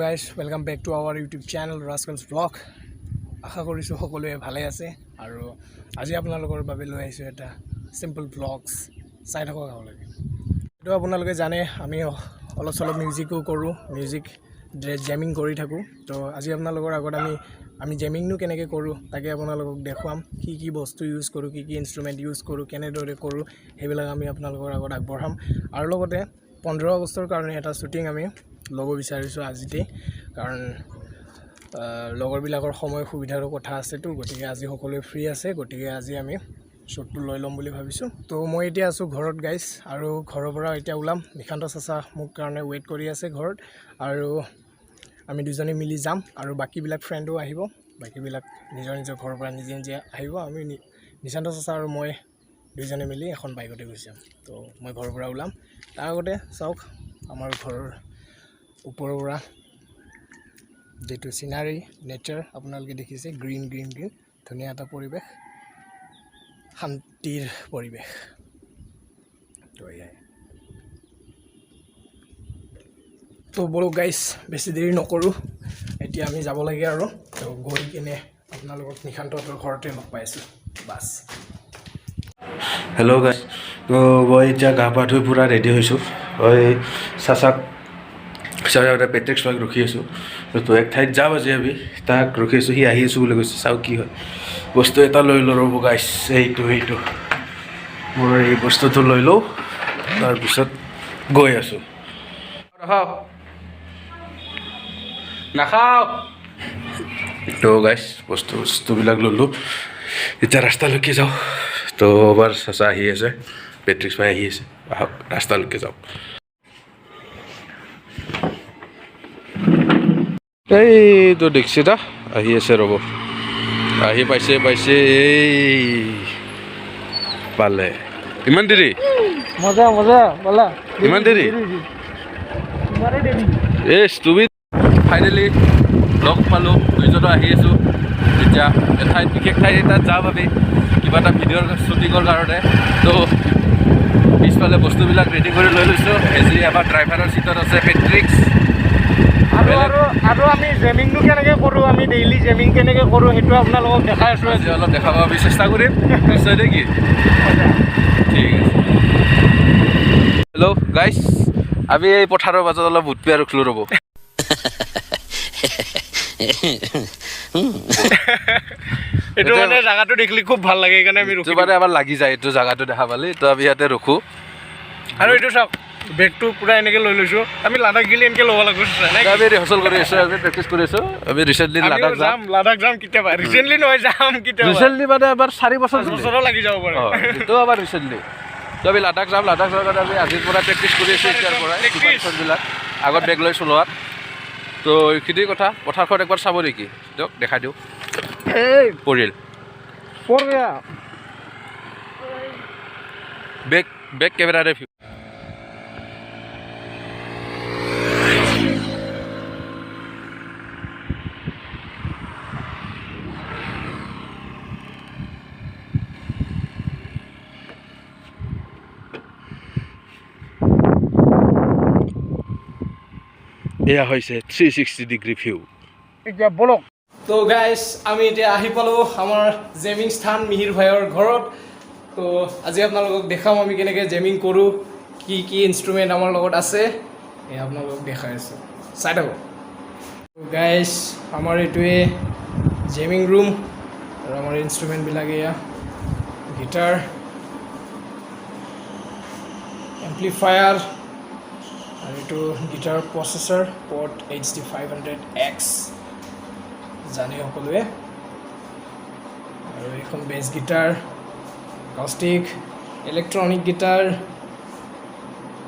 guys, welcome back to our YouTube channel Rasclas vlog. আশা কৰিছো সকলোৱে ভালে আছে আৰু আজি আপোনালোকৰ বাবে লৈ আহিছো এটা সিম্পল vlogs চাই থাকক আপোনালোকে। তো আপোনালোকে জানে আমি অলপ চলপ মিউজিকও কৰো, মিউজিক জেমিং কৰি থাকো। তো আজি আপোনালোকৰ আগত আমি জেমিংনো কেনেকৈ কৰো তাকে আপোনালোকক দেখুৱাম। কি বস্তু ইউজ কৰো, কি ইনস্ট্ৰুমেন্ট ইউজ কৰো, কেনেদৰে কৰো হেবিলাক আমি আপোনালোকৰ আগত আগবঢ়াম। আৰু লগতে 15 আগষ্টৰ কাৰণে এটা শুটিং আমি ল'ব বিচাৰিছো আজিতে, কাৰণ লগৰবিলাকৰ সময় সুবিধাৰো কথা আছেতো। গতিকে আজি সকলোৱে ফ্ৰী আছে, গতিকে আজি আমি শ্বুটটো লৈ ল'ম বুলি ভাবিছোঁ। তো মই এতিয়া আছোঁ ঘৰত গাইজ, আৰু ঘৰৰ পৰা এতিয়া ওলাম। নিশান্ত চাচা মোক কাৰণে ৱেইট কৰি আছে ঘৰত, আৰু আমি দুজনে মিলি যাম। আৰু বাকীবিলাক ফ্ৰেণ্ডো আহিব, বাকীবিলাক নিজৰ ঘৰৰ পৰা নিজে আহিব। আমি নিশান্ত চাচা আৰু মই দুজনে মিলি এখন বাইকতে গুচি যাম। তো মই ঘৰৰ পৰা ওলাম। তাৰ আগতে চাওক আমাৰ ঘৰৰ ওপৰৰ পৰা যেটো সিনাৰী নেচাৰ আপোনালোকে দেখিছে, গ্ৰীণ ধুনীয়া এটা পৰিৱেশ, শান্তিৰ পৰিৱেশ। তো বলো গাইজ, বেছি দেৰি নকৰোঁ, এতিয়া আমি যাব লাগে। আৰু তো গৈ কিনে আপোনালোকক নিশান্তহঁতৰ ঘৰতে লগ পাইছোঁ বাছ। হেল্ল' গাইজ, তো মই এতিয়া গা পা ধুই পূৰা ৰেডি হৈছোঁ। মই চাচাক পেট্ৰিক্স বাইক ৰখি আছোঁ। তো এক ঠাইত যাম আজি আমি, তাক ৰখি আছোঁ। সি আহি আছোঁ বুলি কৈছে, চাওঁ কি হয়। বস্তু এটা লৈ লওঁ ৰ'ব গাইজ, এইটো মোৰ এই বস্তুটো লৈ লওঁ, তাৰপিছত গৈ আছোঁ। নাখাওঁ। তো গাইজ বস্তুবিলাক ল'লোঁ, এতিয়া ৰাস্তালৈকে যাওঁ। তো এবাৰ চাচা আহি আছে, পেট্ৰিক্স ভাই আহি আছে, আহক ৰাস্তালৈকে যাওঁ। এইটো দেখছি দা আহি আছে, ৰ'ব আহি পাইছে এই পালে। ইমান দেৰি? মজা বলা, ইমান দেৰি? তুমি ফাইনেলি লগ পালোঁ, দুইজনো আহি আছোঁ। এতিয়া এঠাইত বিশেষ ঠাই এটাত যাম আমি কিবা এটা ভিডিঅ'ৰ শ্বুটিঙৰ কাৰণে। তো পিছফালে বস্তুবিলাক ৰেডি কৰি লৈ লৈছোঁ। এজি আমাৰ ড্ৰাইভাৰৰ চিটত আছে পেট্ৰিক্স। আৰু আমি জেমিংটো কেনেকৈ কৰোঁ, আমি ডেইলি জেমিং কেনেকৈ কৰোঁ সেইটো আপোনালোকক দেখাই আছোঁ। আজি অলপ দেখাব আমি চেষ্টা কৰিম, নিশ্চয় নেকি? ঠিক আছে। হেল্ল' গাইজ, আমি এই পথাৰৰ মাজত অলপ উঠপিয়া ৰখিলোঁ ৰ'ব। এইটো মানে জাগাটো দেখিলে খুব ভাল লাগে, সেইকাৰণে আমি ৰখি মানে আমাৰ লাগি যায় এইটো জাগাটো দেখা পালি। তো আমি ইয়াতে ৰখোঁ। আৰু এইটো চাওক, বেগটো পূৰা এনেকৈ লৈ লৈছোঁ। আমি লাডাখ গ'লে এনেকৈ ল'ব লাগিব। আমি ৰিহাৰ্চেল কৰি আছোঁ, আমি প্ৰেক্টিচ কৰি আছোঁ। আমি ৰিচেণ্টলি লাডাখ যাম কেতিয়াবা। ৰিচেণ্টলি নহয়, যাম কেতিয়াবা। ৰিচেণ্টলি মানে এবাৰ 4 বছৰো লাগি যাব পাৰে। এইটো আমাৰ ৰিচেণ্টলি। তো আমি লাডাখ যাম। লাডাখ যোৱাৰ কাৰণে আমি আজিৰ পৰা প্ৰেক্টিচ কৰি আছোঁ, এতিয়াৰ পৰাই প্ৰিপাৰেশ্যনবিলাক আগত বেগ লৈ চলোৱাত। তো এইখিনি কথা, পথাৰখন একবাৰ চাব নেকি? দিয়ক দেখাই দিওঁ। এই পৰিল বেক কেমেৰাৰে ভিউ। এয়া হৈছে 360 ডিগ্ৰী ভিউ। এতিয়া বলক। তো গাইজ, আমি এতিয়া আহি পালোঁ আমাৰ জেমিং স্থান মিহিৰ ভাইৰ ঘৰত। তো আজি আপোনালোকক দেখাম আমি কেনেকৈ জেমিং কৰোঁ, কি ইনষ্ট্ৰুমেণ্ট আমাৰ লগত আছে, এই আপোনালোকক দেখাই আছোঁ, চাই থাকক। গাইজ, আমাৰ এইটোৱে জেমিং ৰুম, আৰু আমাৰ ইনষ্ট্ৰুমেণ্টবিলাক এয়া গিটাৰ, এম্প্লিফায়াৰ, আৰু এইটো guitar processor port HD 500X জানে সকলোৱে। আৰু এইখন বেছ গিটাৰ, কাউষ্টিক, ইলেক্ট্ৰনিক গিটাৰ,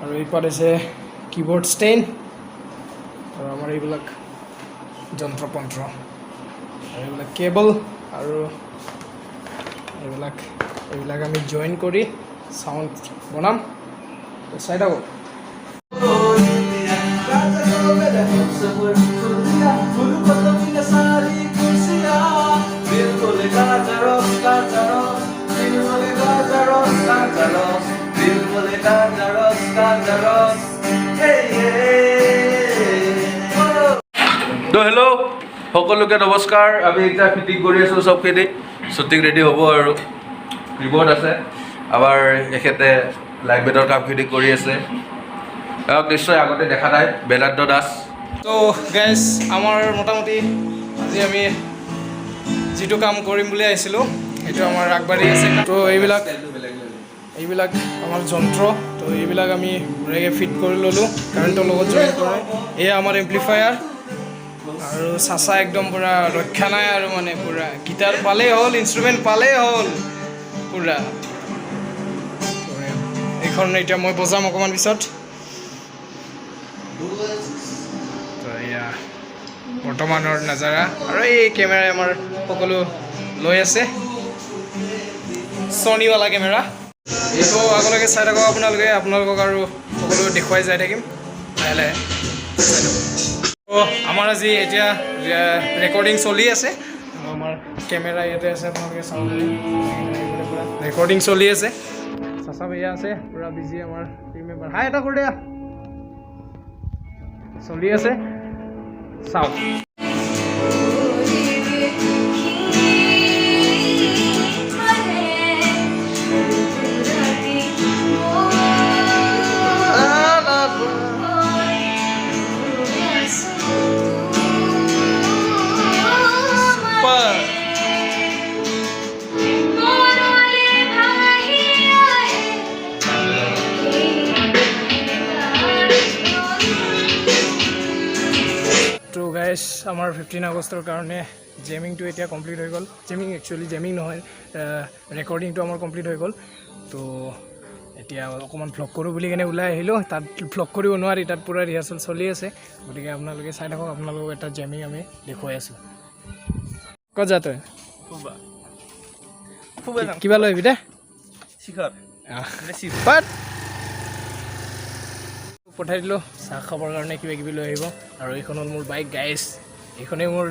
আৰু এইপাত আছে কীবৰ্ড ষ্টেণ্ড, আৰু আমাৰ এইবিলাক যন্ত্ৰ আৰু এইবিলাক কেবল, আৰু এইবিলাক আমি জইন কৰি চাউণ্ড বনাম। চাই থাকক। হেল্ল' সকলোকে নমস্কাৰ আমি এতিয়া ফিটিং কৰি আছোঁ চবখিনি শ্বুটিং ৰেডি হ'ব আৰু ৰিপৰ্ট আছে আমাৰ এখেতে লাইভ বেডৰ কামখিনি কৰি আছে তেওঁক নিশ্চয় আগতে দেখা নাই বেদান্ত দাস তো গাইজ আমাৰ মোটামুটি আজি আমি যিটো কাম কৰিম বুলি আহিছিলোঁ সেইটো আমাৰ আগবাঢ়ি আছে তো এইবিলাক আমাৰ যন্ত্ৰ তো এইবিলাক আমি বঢ়িয়াকৈ ফিট কৰি ল'লোঁ কাৰেণ্টৰ লগত জইন কৰে এয়া আমাৰ এম্প্লিফায়াৰ আৰু চাচা একদম পূৰা ৰক্ষা নাই আৰু মানে পূৰা গিটাৰ পালেই হ'ল ইনষ্ট্ৰুমেণ্ট পালেই হ'ল পূৰা এইখন এতিয়া মই বজাম অকণমান পিছত তো এয়া বৰ্তমানৰ নাজাৰা আৰু এই কেমেৰাই আমাৰ সকলো লৈ আছে ছনীৱালা কেমেৰা এইটো আগলৈকে চাই থাকক আপোনালোকক আৰু সকলো দেখুৱাই যাই থাকিম লাহে লাহে চাই থাকক তো আমাৰ আজি এতিয়া ৰেকৰ্ডিং চলি আছে আমাৰ কেমেৰা ইয়াতে আছে আপোনালোকে চাব পূৰা ৰেকৰ্ডিং চলি আছে চাচা ভैया আছে পূৰা বিজি আমাৰ টিম মেম্বাৰ হাই এটা কৰি দিয়া চলি আছে চাওক তো গাইজ আমাৰ 15 আগষ্টৰ কাৰণে জেমিংটো এতিয়া কমপ্লিট হৈ গ'ল জেমিং নহয় ৰেকৰ্ডিংটো আমাৰ কমপ্লিট হৈ গ'ল তো এতিয়া অকণমান ভ্লগ কৰোঁ বুলি কেনে ওলাই আহিলোঁ তাত ভ্লগ কৰিব নোৱাৰি তাত পূৰা ৰিহাৰ্চেল চলি আছে গতিকে আপোনালোকে চাই থাকক আপোনালোকক এটা জেমিং আমি দেখুৱাই আছোঁ ক'ত যা তই কিবা লৈ আহিবি দে পঠাই দিলোঁ চাহ খাবৰ কাৰণে কিবা কিবি লৈ আহিব আৰু এইখন হ'ল মোৰ বাইক গাইজ এইখনেই মোৰ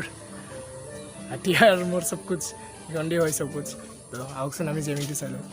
হাতীয়াৰ মোৰ চব কুছ এইখন দি হয় চব কুছ তো আহকচোন আমি জেমিংটো চাই লওঁ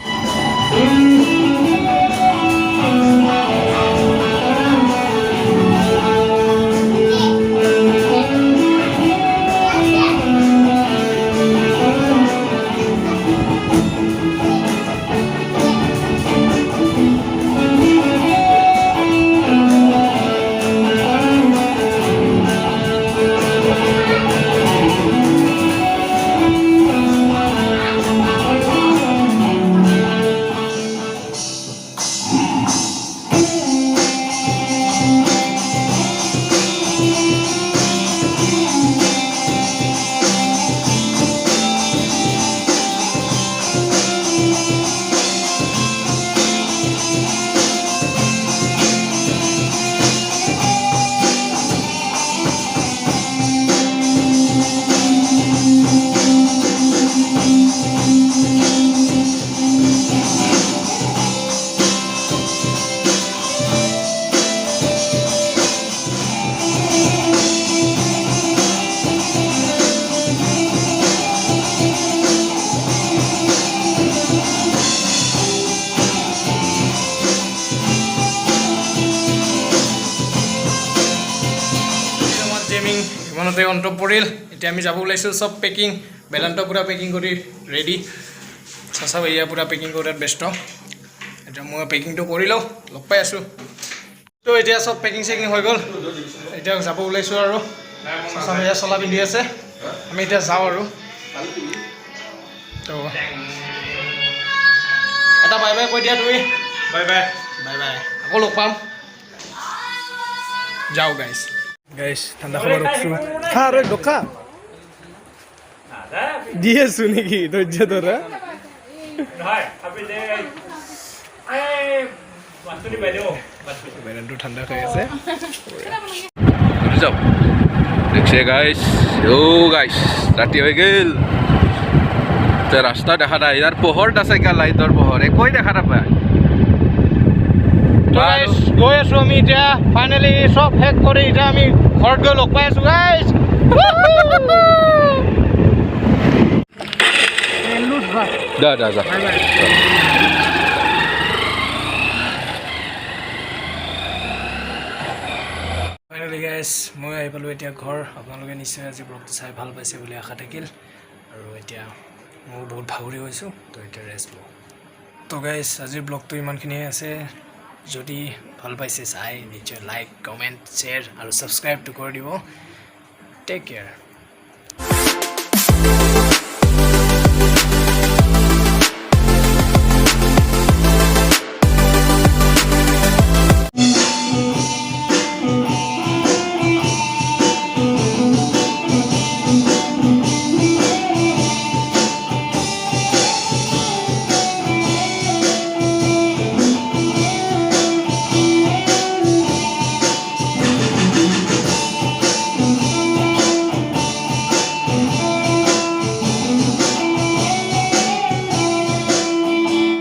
ইমানতে অন্ত পৰিল এতিয়া আমি যাব ওলাইছোঁ চব পেকিং বেদান্ত পূৰা পেকিং কৰি ৰেডি চাচা ভैया পূৰা পেকিং কৰাত ব্যস্ত এতিয়া মই পেকিংটো কৰি লওঁ লগ পাই আছোঁ তো এতিয়া চব পেকিং চেকিং হৈ গ'ল এতিয়া যাব ওলাইছোঁ আৰু চাচা ভैया চলা পিন্ধি আছে আমি এতিয়া যাওঁ আৰু তো এটা বাই বাই কৈ দিয়া তুমি বাই বাই বাই বাই আকৌ লগ পাম যাওঁ গাইছ ঠাণ্ডা খাব ৰখছোঁ খা আৰু ডকা দি আছোঁ নেকি ধৈৰ্য ধৰা বেদান্ত ঠাণ্ডা খাই আছে যাওঁ দেখছে গাইছ গাইছ ৰাতি হৈ গ'ল ৰাস্তা দেখা নাই ইয়াৰ পোহৰ আছে কা লাইটৰ পোহৰ একোৱে দেখা নাপায় গৈ আছোঁ আমি এতিয়া ফাইনেলি চব শেষ কৰি এতিয়া আমি ঘৰত গৈ লগ পাই আছোঁ গাইছ যা যা যা ফাইনেলি গাইজ মই আহি পালোঁ এতিয়া ঘৰ। আপোনালোকে নিশ্চয় আজি ব্লগটো চাই ভাল পাইছে বুলি আশা থাকিল। আৰু এতিয়া মই বহুত ভাগৰি গৈছোঁ, তো এতিয়া ৰেষ্ট লওঁ। তো গাইজ আজিৰ ব্লগটো ইমানখিনিয়ে আছে। যদি ভাল পাইছে চাই নিশ্চয় লাইক, কমেণ্ট, শ্বেয়াৰ আৰু ছাবস্ক্ৰাইবটো কৰি দিব। Take care.